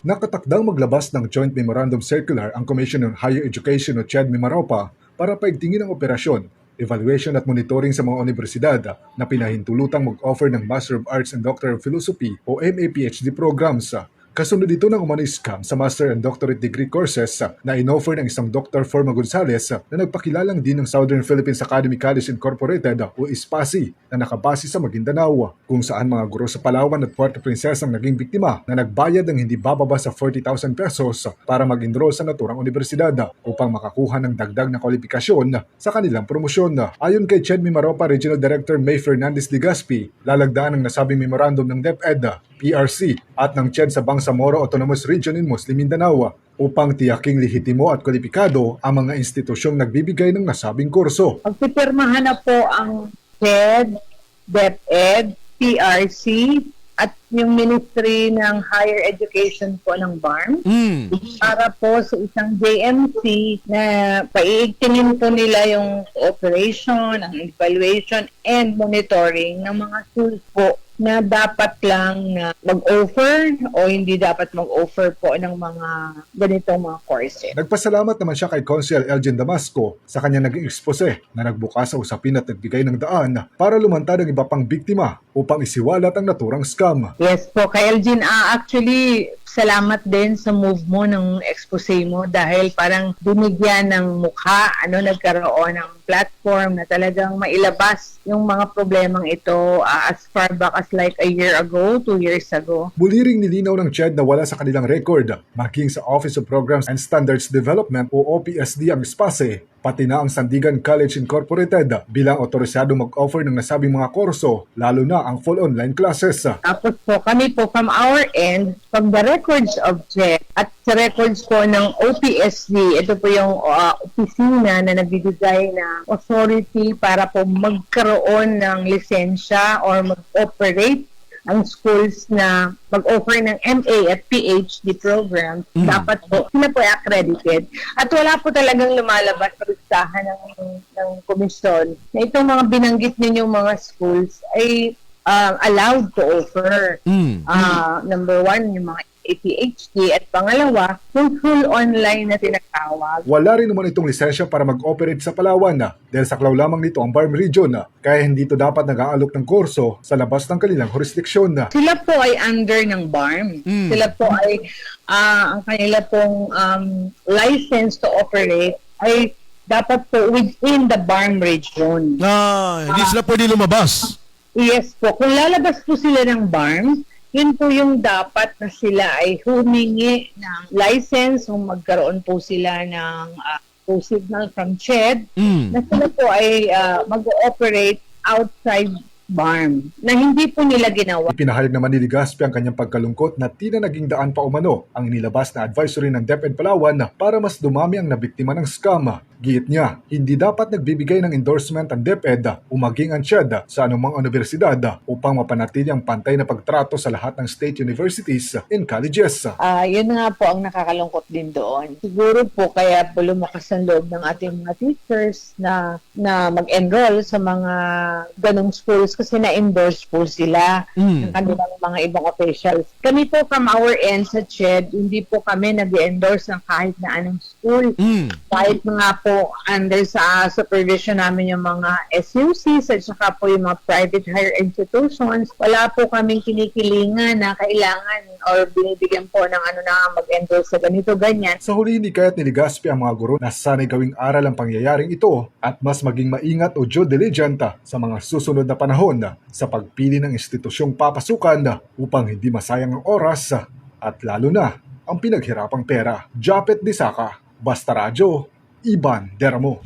Nakatakdang maglabas ng Joint Memorandum Circular ang Commission on Higher Education o CHED Mimaropa para paigtingin ang operasyon, evaluation at monitoring sa mga universidad na pinahintulutang mag-offer ng Master of Arts and Doctor of Philosophy o MA-PhD programs. Kasunod dito ng umano'y scam sa Master and Doctorate Degree courses na inoffer ng isang Dr. Forma Gonzales na nagpakilalang din ng Southern Philippines Academy College Incorporated o ISPASI na nakabase sa Maguindanao, kung saan mga guro sa Palawan at Puerto Princesa ang naging biktima na nagbayad ng hindi bababa sa 40,000 pesos para mag-enroll sa naturang universidad upang makakuha ng dagdag na kwalifikasyon sa kanilang promosyon. Ayon kay CHED Mimaropa Regional Director May Fernandez Legazpi, lalagdaan ang nasabing memorandum ng DepEd, PRC at ng CHED sa Bangsamoro Autonomous Region in Muslim Mindanao upang tiyaking lehitimo at kwalipikado ang mga institusyong nagbibigay ng nasabing kurso. Pagpipirmahan na po ang CHED, DepEd, PRC, at yung Ministry ng Higher Education po ng BARM para po sa isang JMC na paiigtingin po nila yung operation, ang evaluation, and monitoring ng mga schools po na dapat lang na mag-offer o hindi dapat mag-offer po ng mga ganitong mga courses. Nagpasalamat naman siya kay Consul Elgin Damasco sa kanya naging expose na nagbukas sa usapin at nagbigay ng daan para lumantad ang iba pang biktima upang isiwalat ang naturang scam. Yes po, kay Elgin, actually, salamat din sa move mo ng expose mo dahil parang binigyan ng mukha, nagkaroon ng platform na talagang mailabas yung mga problemang ito as far back as like a year ago, 2 years ago. Buliring nilinaw ng CHED na wala sa kanilang record, maging sa Office of Programs and Standards Development o OPSD ang SPASE, pati na ang Sandigan College Incorporated bilang otorisado mag-offer ng nasabing mga kurso, lalo na ang full online classes. Tapos po kami po from our end, from the records of CHED at sa records po ng OPSD, ito po yung opisina na nagbibigay na authority para po magkaroon ng lisensya or mag-operate ang schools na mag-offer ng MA at PhD programs, dapat po, sila po accredited. At wala po talagang lumalabas sa listahan ng komisyon na itong mga binanggit ninyong mga schools ay allowed to offer. Number one, yung mga PhD at pangalawa, yung full online na tinatawag. Wala rin naman itong lisensya para mag-operate sa Palawan dahil saklaw lamang nito ang BARM region kaya hindi ito dapat nag-aalok ng kurso sa labas ng kanilang jurisdiksyon. Sila po ay under ng BARM. Sila po ay ang kanila pong license to operate ay dapat po within the BARM region. Hindi sila pwede lumabas. Yes po. Kung lalabas po sila ng BARM, yun po yung dapat na sila ay humingi ng license o magkaroon po sila ng signal from CHED na sila po ay mag-ooperate outside BARM na hindi po nila ginawa. Ipinahayag naman ni Legazpi ang kanyang pagkalungkot na tila naging daan pa umano ang inilabas na advisory ng DepEd Palawan para mas dumami ang nabiktima ng scam. Giit niya, hindi dapat nagbibigay ng endorsement ang DepEd o maging ang CHED sa anumang universidad upang mapanatili ang pantay na pagtrato sa lahat ng state universities and colleges. Yun nga po ang nakakalungkot din doon. Siguro po kaya po lumakas ang loob ng ating mga teachers na mag-enroll sa mga ganong schools kasi na-endorse po sila ng kanilang mga ibang officials. Kami po from our end sa CHED, hindi po kami nag-endorse ng kahit na anong school. Kahit mga po under sa supervision namin yung mga SUCs at saka po yung mga private higher institutions, wala po kaming kinikilingan na kailangan or binibigyan po ng mag-endorse sa ganito, ganyan. Sa huli, hikayat ni Legazpi ang mga guro na sanay gawing aral ang pangyayaring ito at mas maging maingat o due diligent sa mga susunod na panahon sa pagpili ng institusyong papasukan upang hindi masayang ang oras at lalo na ang pinaghirapang pera. Japet Disaka, Basta Radyo, Iban Dermo.